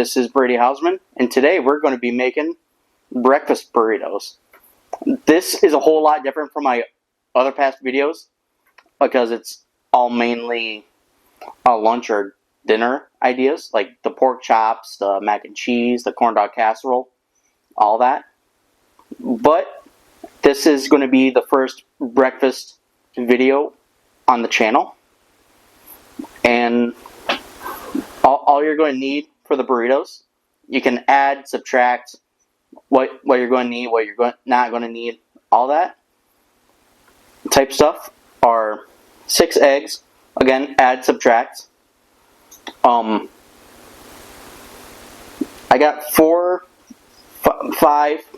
This is Brady Hausman, and today we're going to be making breakfast burritos. This is a whole lot different from my other past videos because it's all mainly lunch or dinner ideas, like the pork chops, the mac and cheese, the corn dog casserole, all that. But this is going to be the first breakfast video on the channel, and all you're going to need for the burritos, you can add, subtract what you're going to need, what you're not going to need, all that type stuff are 6 eggs. Again, add, subtract. I got 5.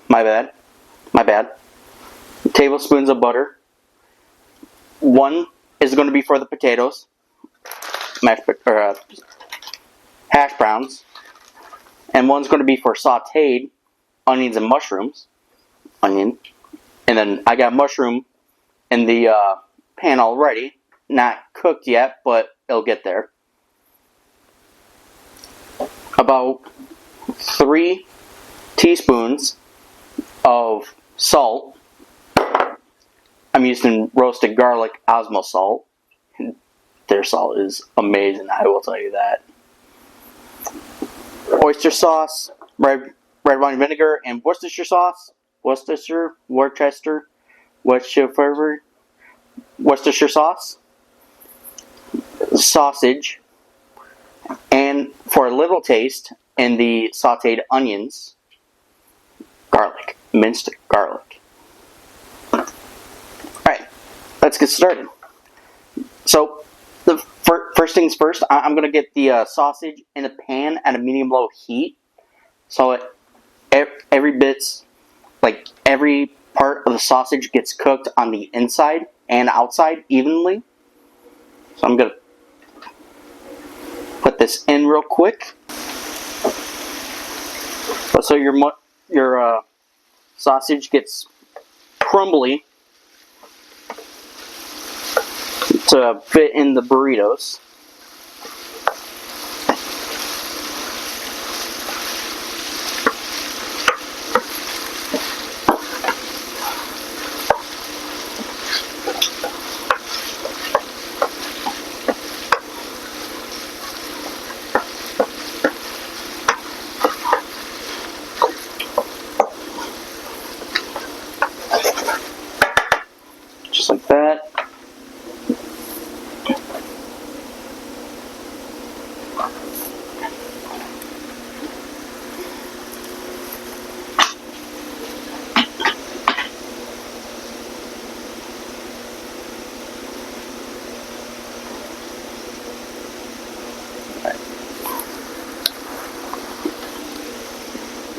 My bad. Tablespoons of butter. 1 is going to be for the potatoes, hash browns, and 1's going to be for sautéed onions and mushrooms. And then I got mushroom in the pan already, not cooked yet, but it'll get there. About 3 teaspoons of salt. I'm using roasted garlic Osmo salt. Their salt is amazing, I will tell you that. Oyster sauce, red wine vinegar, and Worcestershire sauce. Worcestershire sauce. Sausage. And for a little taste, in the sauteed onions, garlic. Minced garlic. Alright, let's get started. So, the first things first, I'm going to get the sausage in a pan at a medium-low heat. So every part of the sausage gets cooked on the inside and outside evenly. So I'm going to put this in real quick. So your sausage gets crumbly to fit in the burritos. Just like that.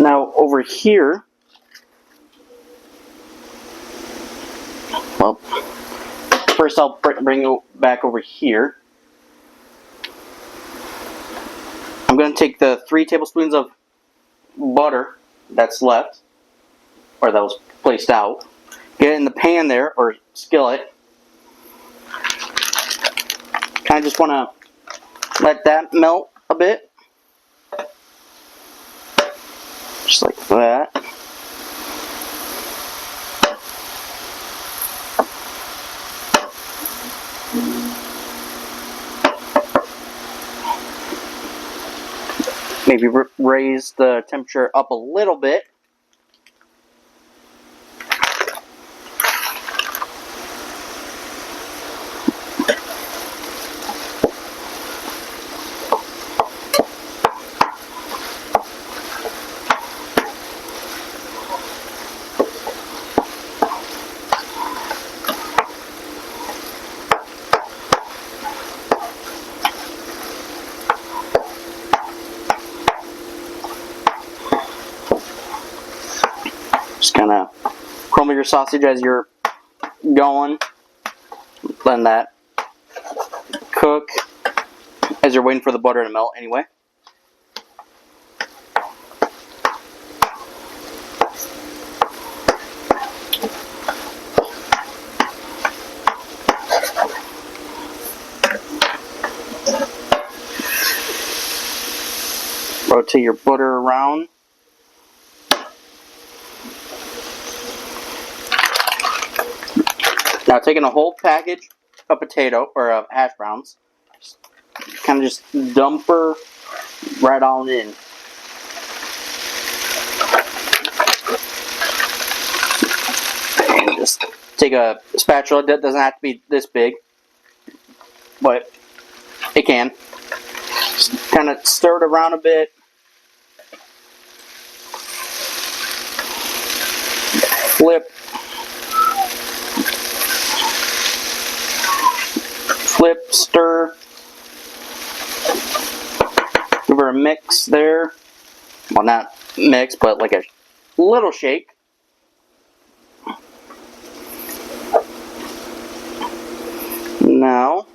Now over here, well, first I'll bring it back over here. I'm going to take the 3 tablespoons of butter that's left, or that was placed out, get it in the pan there, or skillet. Kind of just want to let that melt a bit. Just like that. Maybe raise the temperature up a little bit. Just kind of crumble your sausage as you're going. Letting that cook as you're waiting for the butter to melt anyway. Rotate your butter around. Now taking a whole package of potato or of hash browns, kind of just dump her right on in. And just take a spatula. That doesn't have to be this big, but it can. Just kind of stir it around a bit. Flip, stir. Give her a mix there. Well, not mix, but like a little shake. Now,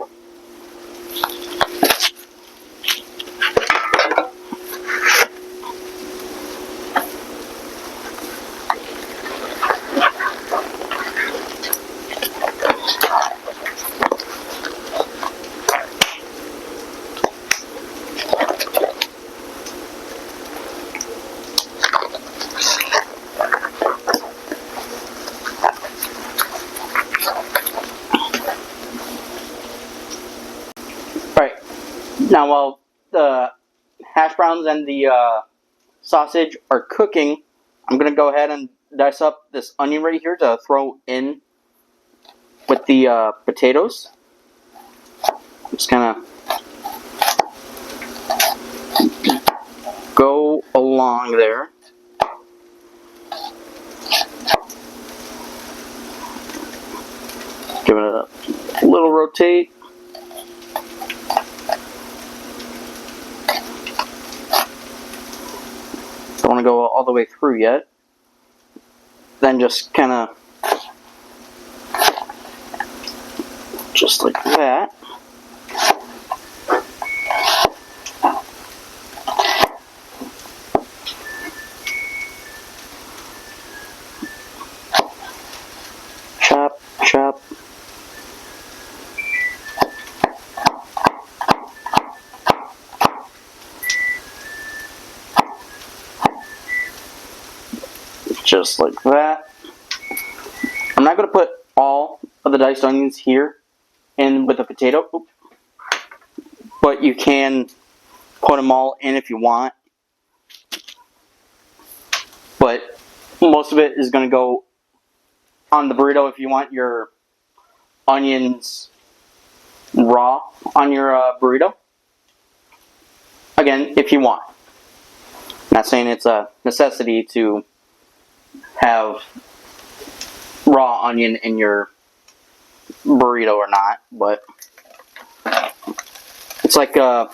now while the hash browns and the sausage are cooking, I'm going to go ahead and dice up this onion right here to throw in with the potatoes. Just kind of go along there. Give it a little rotate. Don't want to go all the way through yet. Then just kind of, just like that. Chop, chop. Just like that. I'm not going to put all of the diced onions here in with the potato, but you can put them all in if you want. But most of it is going to go on the burrito if you want your onions raw on your burrito. Again, if you want. I'm not saying it's a necessity to have raw onion in your burrito or not, but it's like a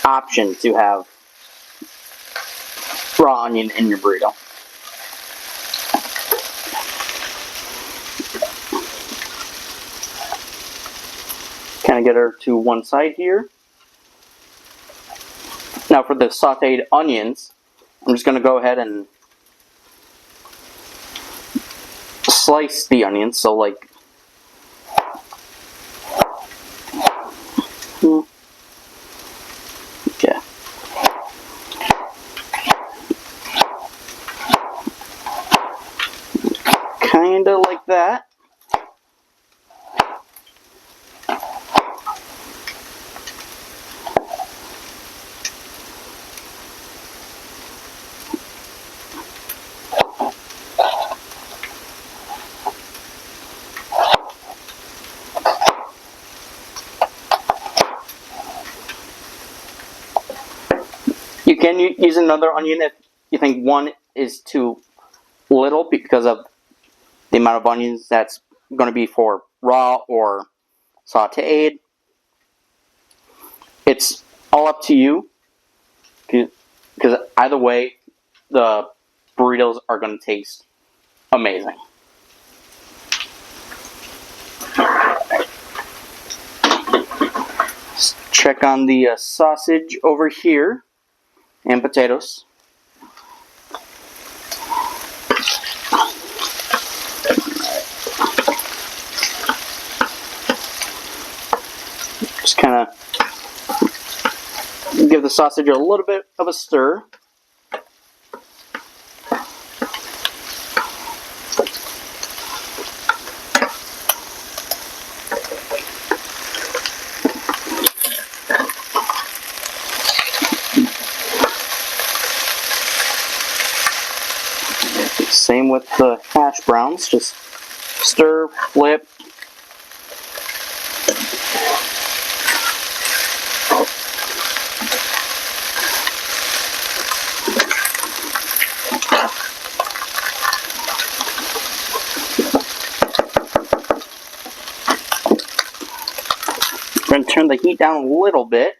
option to have raw onion in your burrito. Kind of get her to one side here. Now for the sauteed onions, I'm just going to go ahead and slice the onions, so like okay. Kinda like that. You can use another onion if you think one is too little because of the amount of onions that's going to be for raw or sauteed. It's all up to you because either way, the burritos are going to taste amazing. Let's check on the sausage over here. And potatoes. Just kind of give the sausage a little bit of a stir. Same with the hash browns, just stir, flip. I'm going to turn the heat down a little bit.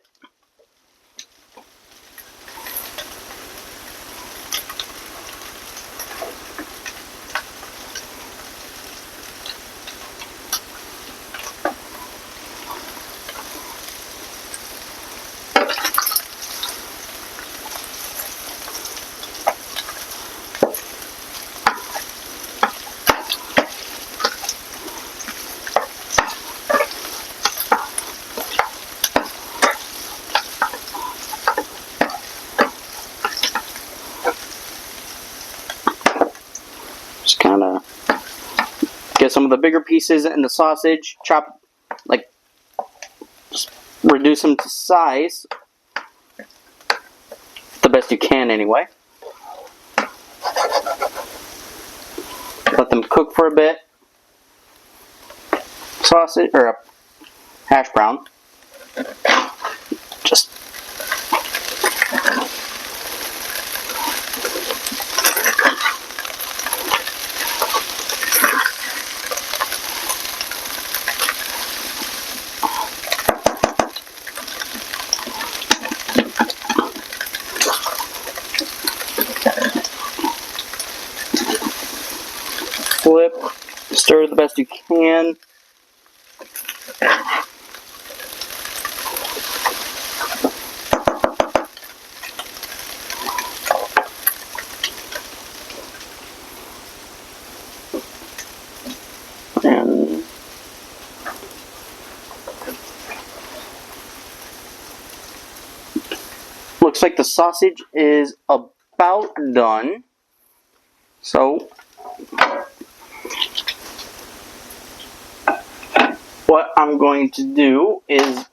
Just kind of get some of the bigger pieces in the sausage, chop, like, just reduce them to size, the best you can anyway. Let them cook for a bit. Sausage, or a hash brown. Just flip, stir the best you can. And looks like the sausage is about done. So what I'm going to do is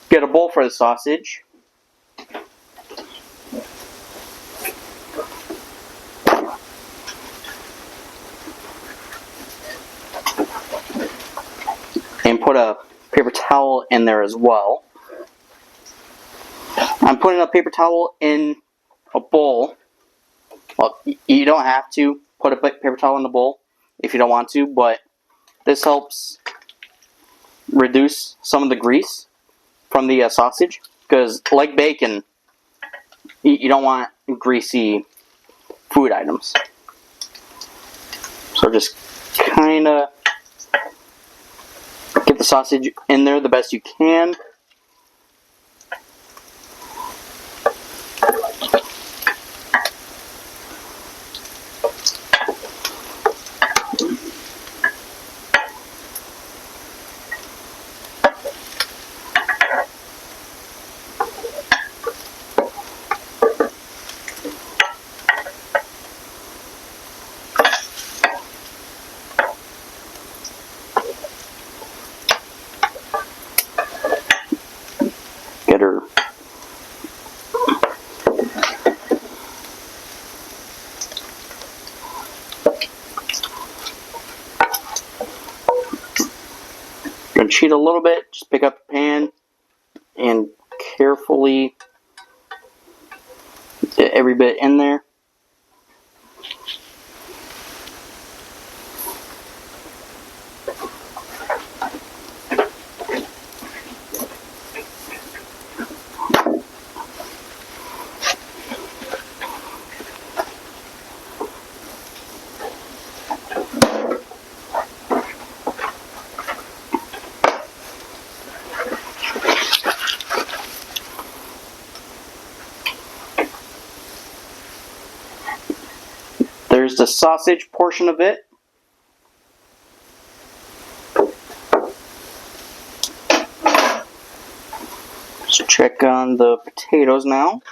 get a bowl for the sausage. And put a paper towel in there as well. I'm putting a paper towel in a bowl. Well, you don't have to put a paper towel in the bowl if you don't want to, but this helps reduce some of the grease from the sausage, because like bacon, you don't want greasy food items. So just kind of get the sausage in there the best you can. Get her gonna cheat a little bit, just pick up the pan and carefully get every bit in there. There's the sausage portion of it. Check on the potatoes now.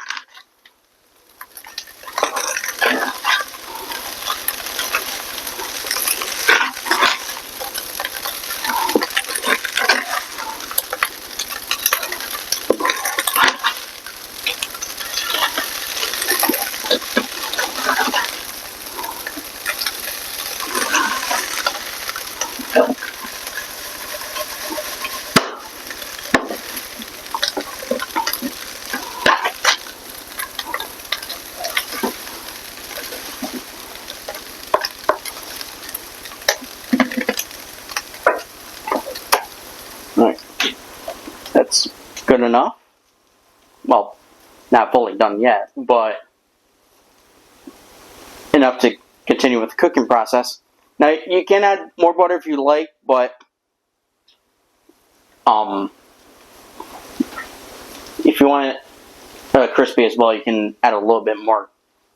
Alright, that's good enough. Well, not fully done yet, but enough to continue with the cooking process. Now, you can add more butter if you like, but if you want it crispy as well, you can add a little bit more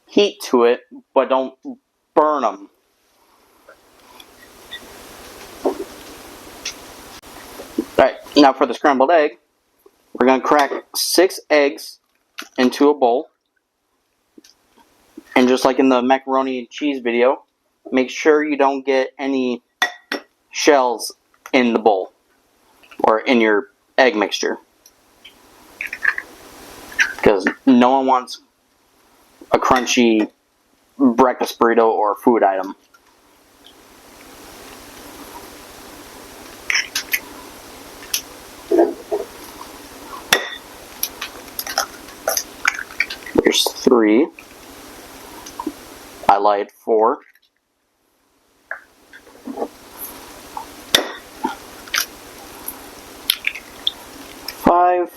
heat to it, but don't burn them. Alright, now for the scrambled egg, we're going to crack 6 eggs into a bowl. And just like in the macaroni and cheese video, make sure you don't get any shells in the bowl or in your egg mixture. Because no one wants a crunchy breakfast burrito or food item. There's 3. I lied 4. 5.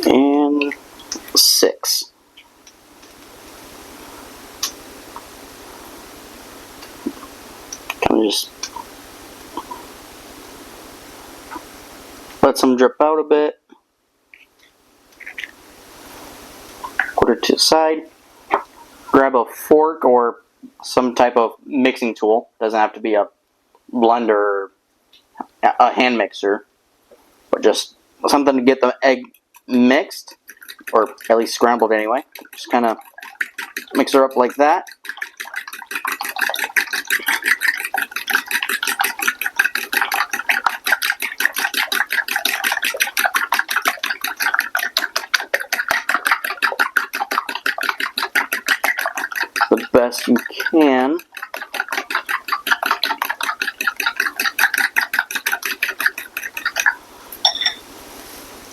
And 6. Kind of just let some drip out a bit. Put it to the side. Grab a fork or some type of mixing tool. Doesn't have to be a blender or a hand mixer, but just something to get the egg mixed, or at least scrambled anyway. Just kind of mix her up like that. The best you can.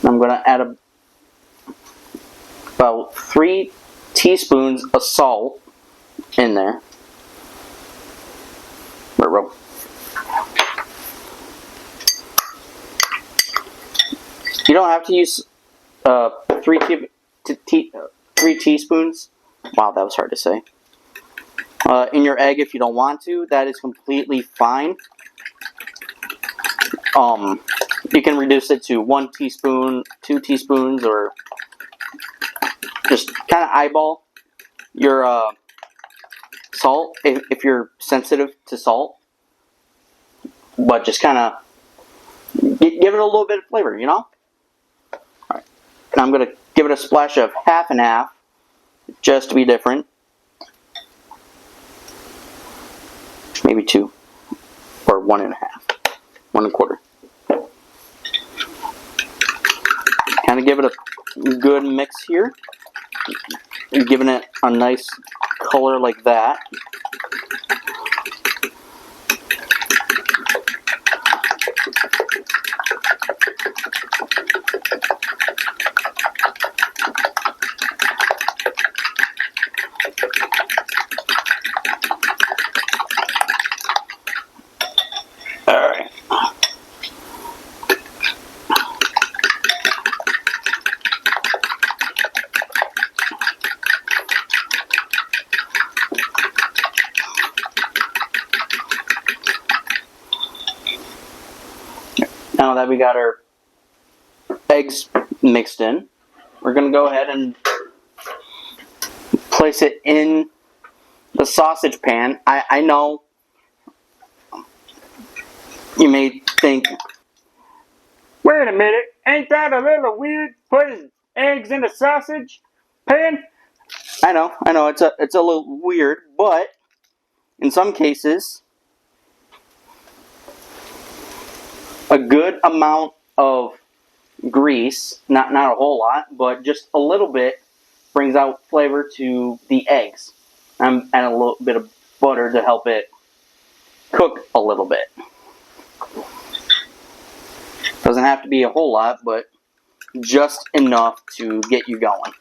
I'm going to add about 3 teaspoons of salt in there. You don't have to use 3 teaspoons. Wow, that was hard to say. In your egg, if you don't want to, that is completely fine. You can reduce it to 1 teaspoon, 2 teaspoons, or just kind of eyeball your salt if you're sensitive to salt. But just kind of give it a little bit of flavor, you know? Alright. Now I'm going to give it a splash of half and half, just to be different. Maybe 2, or 1 1/2, 1 1/4. Kind of give it a good mix here. Giving it a nice color like that. Alright. Now that we got our eggs mixed in, we're going to go ahead and place it in the sausage pan. I know You may think, Wait a minute, ain't that a little weird? Putting eggs in a sausage pan? I know, it's a little weird, but in some cases, a good amount of grease, not a whole lot, but just a little bit, brings out flavor to the eggs. I'm adding a little bit of butter to help it cook a little bit. Doesn't have to be a whole lot, but just enough to get you going.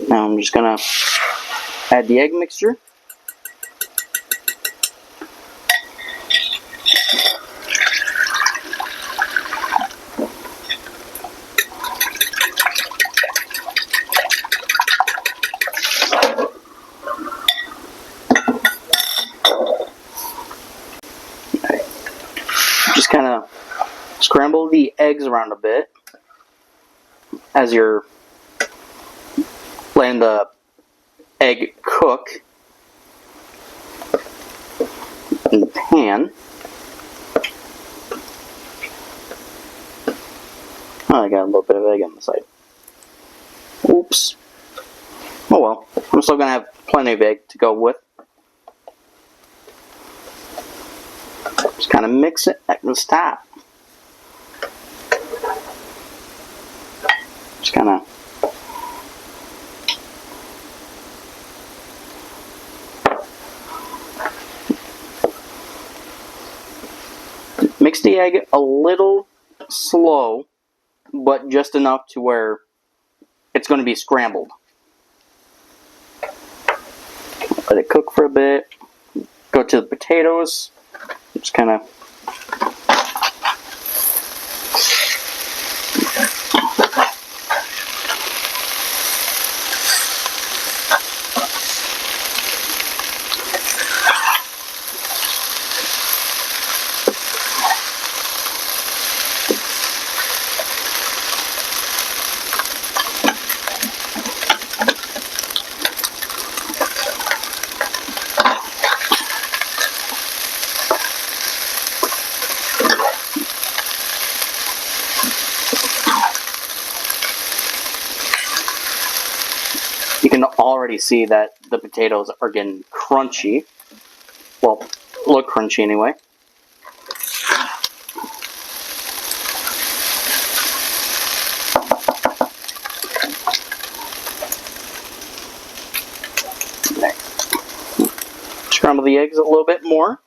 Now I'm just gonna add the egg mixture. Just kind of scramble the eggs around a bit as you're letting the egg cook in the pan. Oh, I got a little bit of egg on the side. Oops. Oh well, I'm still gonna have plenty of egg to go with. Just kind of mix it at the top. Just kind of mix the egg a little slow, but just enough to where it's going to be scrambled. Let it cook for a bit. Go to the potatoes. Just kind of you can already see that the potatoes are getting crunchy. Well, look crunchy anyway. Scramble the eggs a little bit more.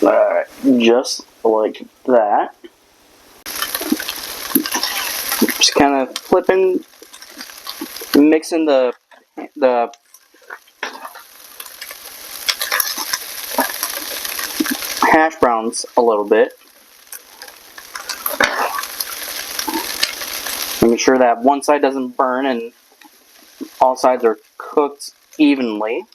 Alright, just like that. Just kind of flipping, mixing the hash browns a little bit. Making sure that one side doesn't burn and all sides are cooked evenly.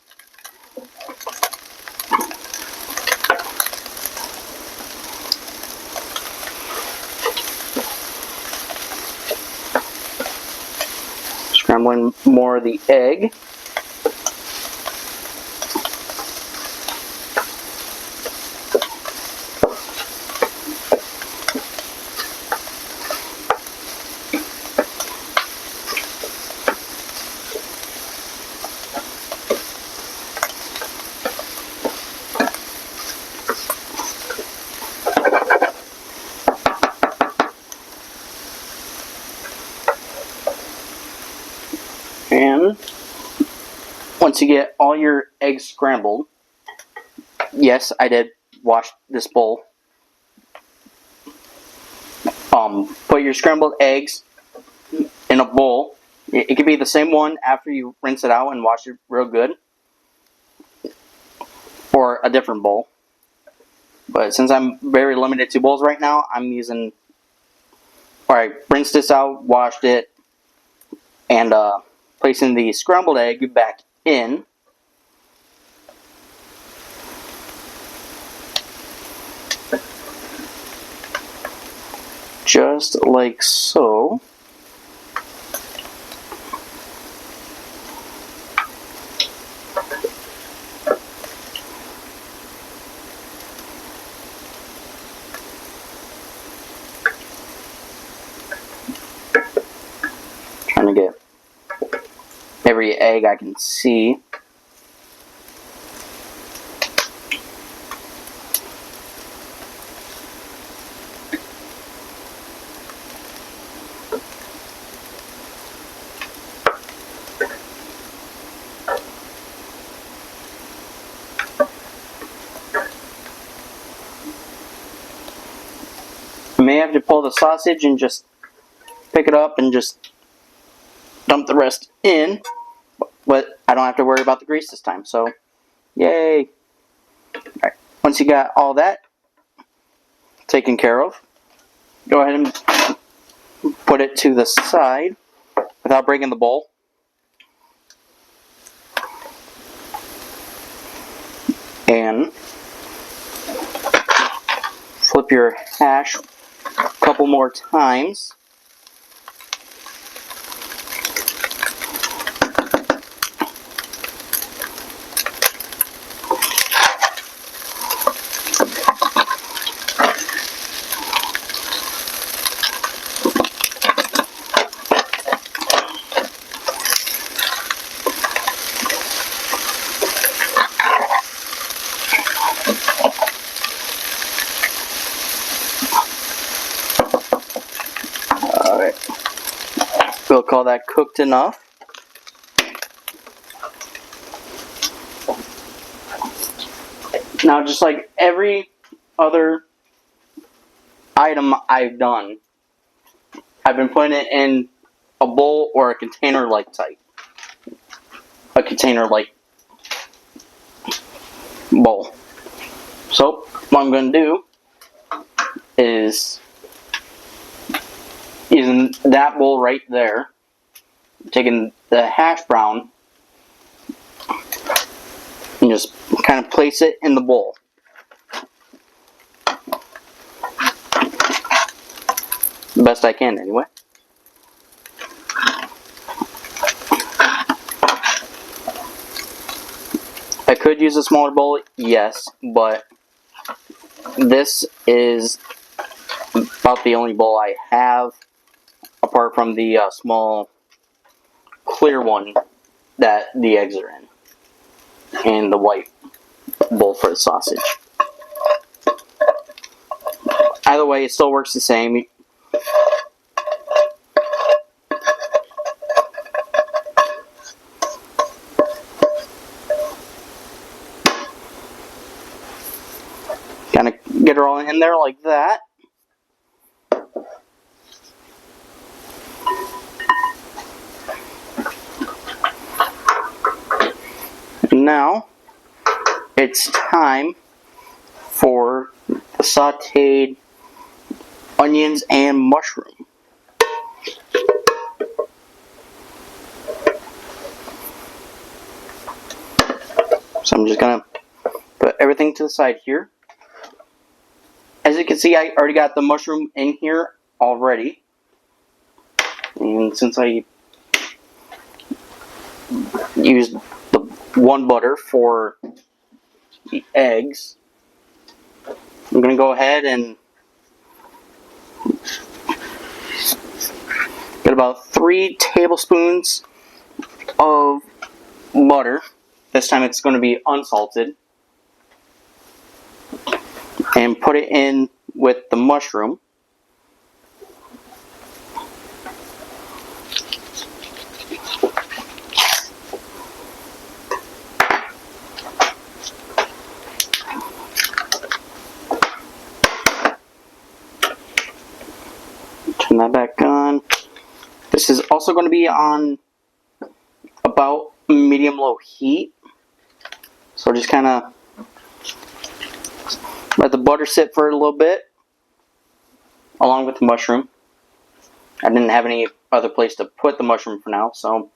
Scrambling more of the egg. And once you get all your eggs scrambled, yes, I did wash this bowl Put your scrambled eggs in a bowl. It could be the same one after you rinse it out and wash it real good, or a different bowl. But since I'm very limited to bowls right now, I'm using. Alright, rinsed this out, washed it, and placing the scrambled egg back in. Just like so. Trying to get every egg I can see. You may have to pull the sausage and just pick it up and just dump the rest in, but I don't have to worry about the grease this time, so yay! Alright, once you got all that taken care of, go ahead and put it to the side without breaking the bowl. And flip your hash a couple more times. Alright, we'll call that cooked enough. Now, just like every other item I've done, I've been putting it in a bowl or a container-like type. A container-like bowl. So, what I'm going to do is, using that bowl right there, taking the hash brown and just kind of place it in the bowl. The best I can, anyway. I could use a smaller bowl, yes, but this is about the only bowl I have, apart from the small clear one that the eggs are in, and the white bowl for the sausage. Either way, it still works the same. Kind of get her all in there like that. Now, it's time for the sauteed onions and mushroom. So I'm just going to put everything to the side here. As you can see, I already got the mushroom in here already. And since I used the one butter for the eggs, I'm going to go ahead and get about 3 tablespoons of butter. This time it's going to be unsalted. And put it in with the mushroom. This is also going to be on about medium-low heat. So just kind of let the butter sit for a little bit, along with the mushroom. I didn't have any other place to put the mushroom for now, so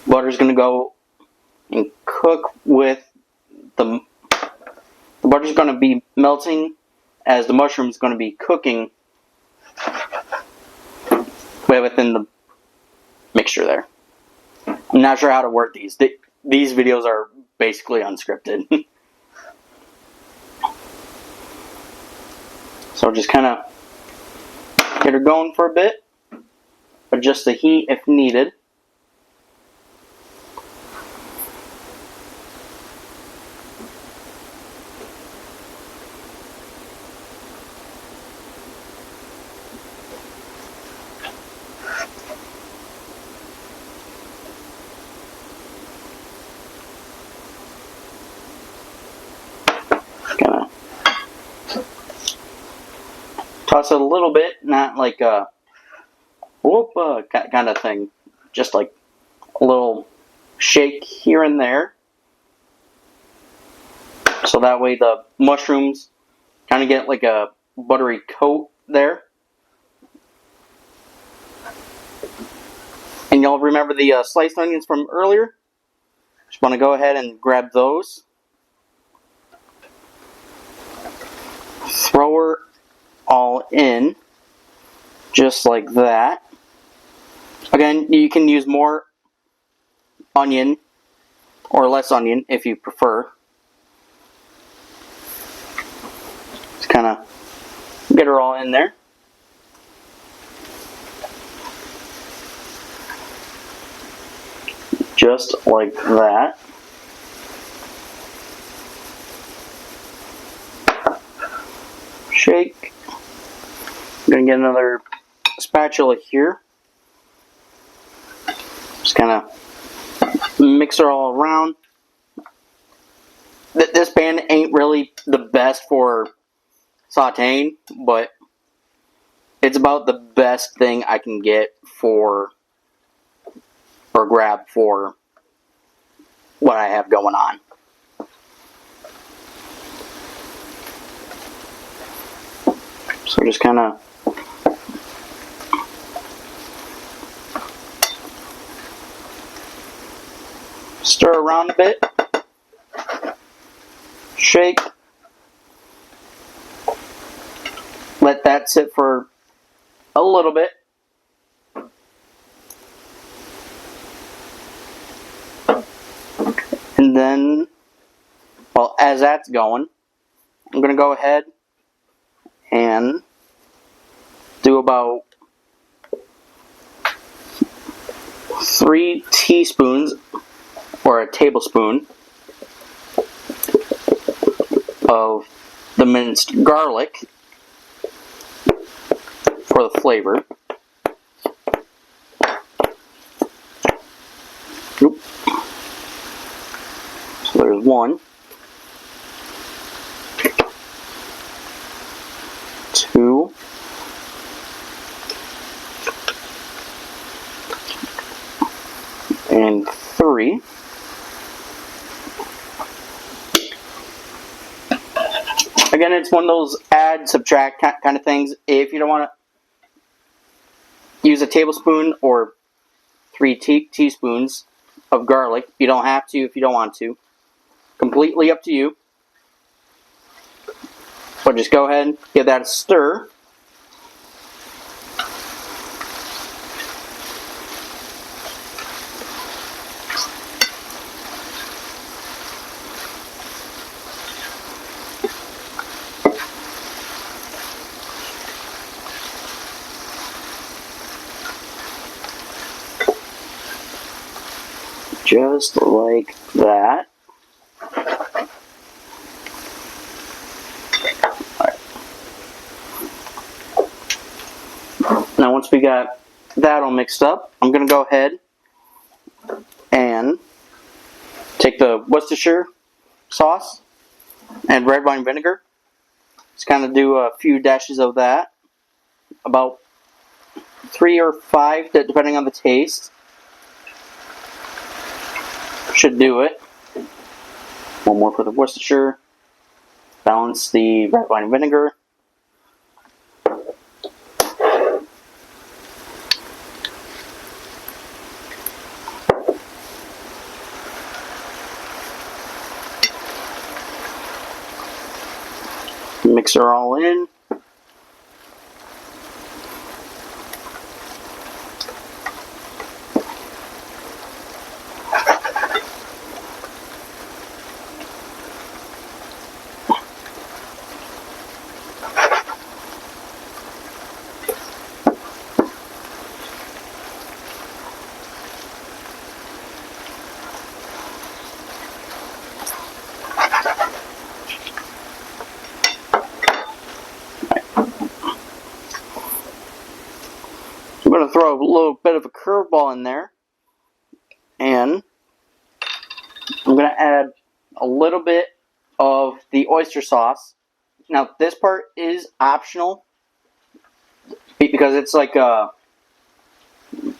butter's going to go and cook with the butter's going to be melting as the mushroom's going to be cooking within the mixture there. I'm not sure how to work these. These videos are basically unscripted. So just kind of get her going for a bit. Adjust the heat if needed. Gonna toss it a little bit, not like a whoop kind of thing. Just like a little shake here and there. So that way the mushrooms kind of get like a buttery coat there. And y'all remember the sliced onions from earlier? Just want to go ahead and grab those. Throw her all in, just like that. Again, you can use more onion or less onion if you prefer. Just kind of get her all in there. Just like that. Shake. I'm going to get another spatula here. Just kind of mix her all around. This pan ain't really the best for sauteing, but it's about the best thing I can get for, or grab for, what I have going on. So just kind of stir around a bit, shake, let that sit for a little bit. And then, well, as that's going, I'm going to go ahead and do about 3 teaspoons or a tablespoon of the minced garlic for the flavor. Oop. So there's 1. 2. And 3. Again, it's one of those add, subtract kind of things. If you don't want to use a tablespoon or 3 teaspoons of garlic, you don't have to if you don't want to. Completely up to you. But just go ahead and give that a stir. Just like that. Now once we got that all mixed up, I'm going to go ahead and take the Worcestershire sauce and red wine vinegar. Just kind of do a few dashes of that. About 3 or 5, depending on the taste. Should do it. One more for the Worcestershire. Balance the red wine vinegar. Mix her all in. I'm going to throw a little bit of a curveball in there, and I'm going to add a little bit of the oyster sauce. Now, this part is optional because it's like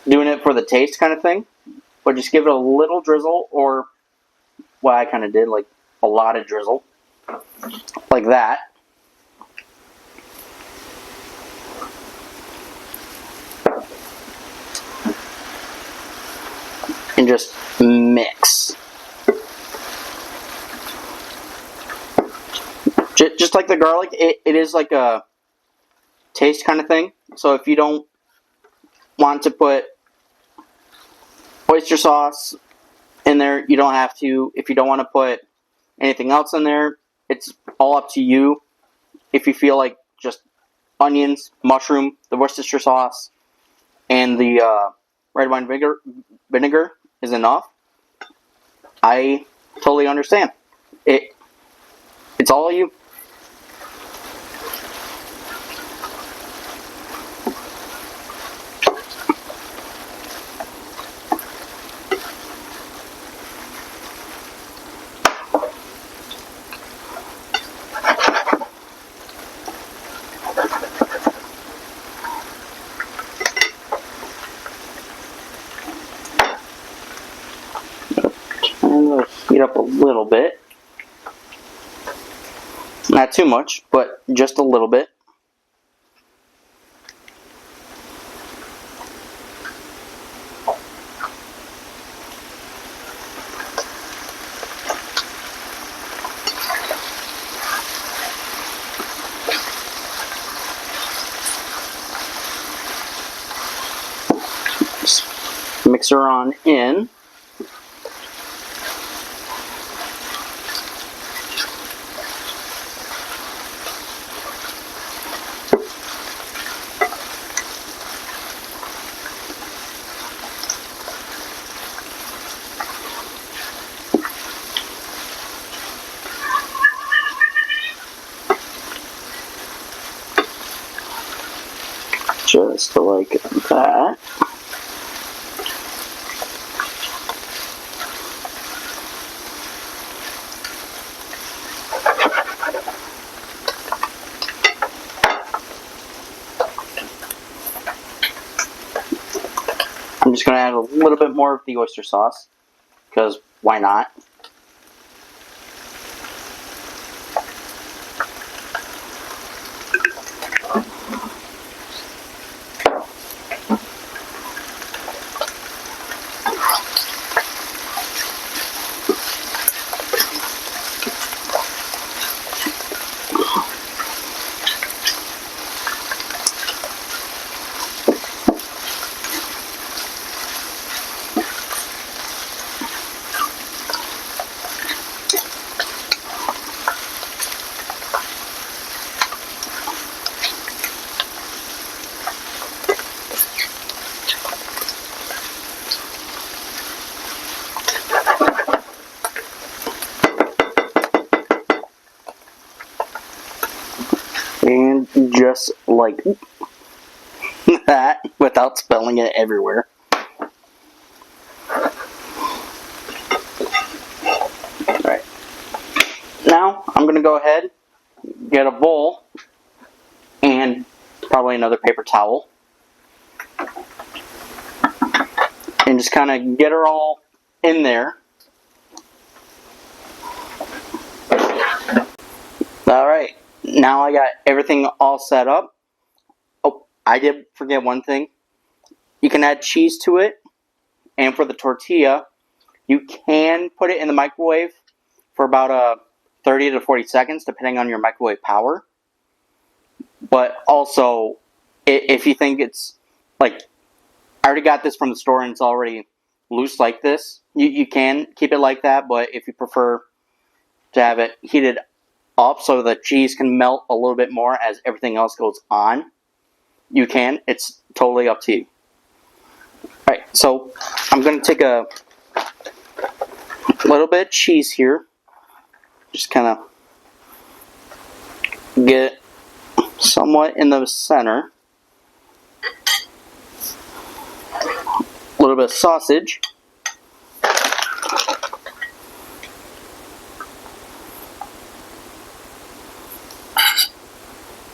doing it for the taste kind of thing, but just give it a little drizzle, or what I kind of did, like a lot of drizzle, like that. And just mix. Just like the garlic, it is like a taste kind of thing. So if you don't want to put oyster sauce in there, you don't have to. If you don't want to put anything else in there, it's all up to you. If you feel like just onions, mushroom, the Worcestershire sauce, and the red wine vinegar is enough, I totally understand. It's all you. Heat up a little bit. Not too much, but just a little bit. Just mix her on in. Just like that. I'm just going to add a little bit more of the oyster sauce, because why not? And just like that, without spilling it everywhere. Alright. Now, I'm going to go ahead, get a bowl, and probably another paper towel. and just kind of get her all in there. Alright, now I got everything all set up. Oh, I did forget one thing. You can add cheese to it, and for the tortilla, you can put it in the microwave for about 30 to 40 seconds, depending on your microwave power. But also, if you think it's, like, I already got this from the store and it's already loose like this, you can keep it like that, but if you prefer to have it heated up so the cheese can melt a little bit more as everything else goes on, you can. It's totally up to you. Alright, so I'm going to take a little bit of cheese here. Just kind of get somewhat in the center. A little bit of sausage.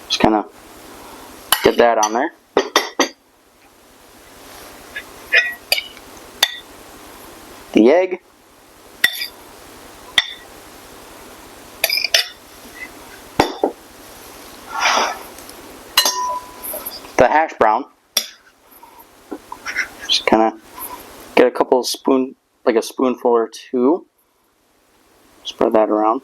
Just kind of get that on there. The egg. The hash brown. Just kind of get a couple of like a spoonful or two. Spread that around.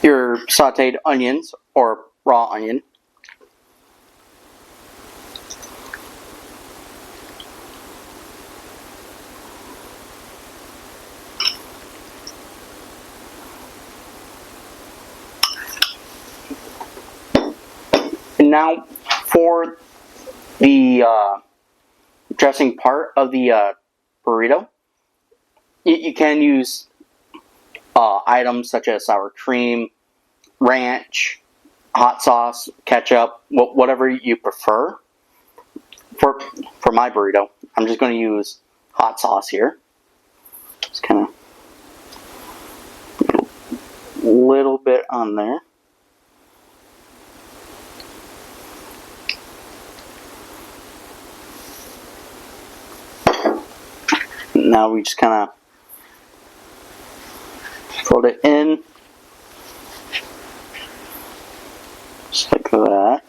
Your sauteed onions or raw onion. And now for the dressing part of the burrito, you can use items such as sour cream, ranch, hot sauce, ketchup, whatever you prefer. For my burrito, I'm just going to use hot sauce here. Just kind of a little bit on there. Now we just kind of fold it in, just like that.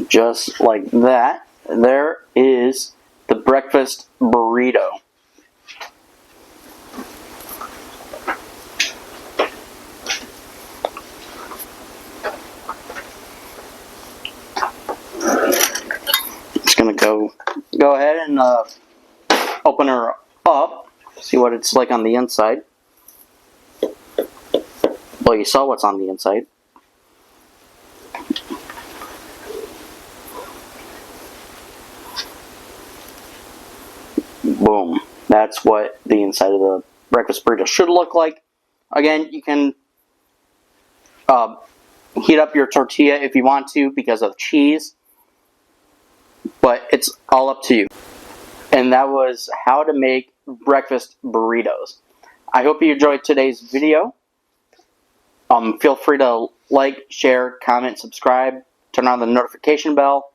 Just like that. There is the breakfast burrito. Gonna go ahead and open her up, see what it's like on the inside. Well, you saw what's on the inside. Boom. That's what the inside of the breakfast burrito should look like. Again, you can heat up your tortilla if you want to because of cheese. But it's all up to you. And that was how to make breakfast burritos. I hope you enjoyed today's video. Feel free to like, share, comment, subscribe, turn on the notification bell.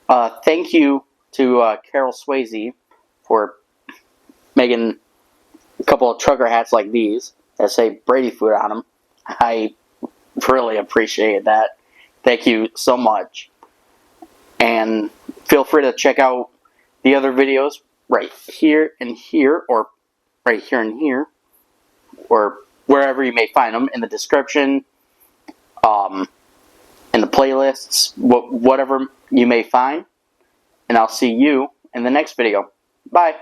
Thank you to Carol Swayze for making a couple of trucker hats like these that say Brady food on them. I really appreciate that. Thank you so much. And feel free to check out the other videos right here and here, or right here and here, or wherever you may find them, in the description, in the playlists, whatever you may find. And I'll see you in the next video. Bye.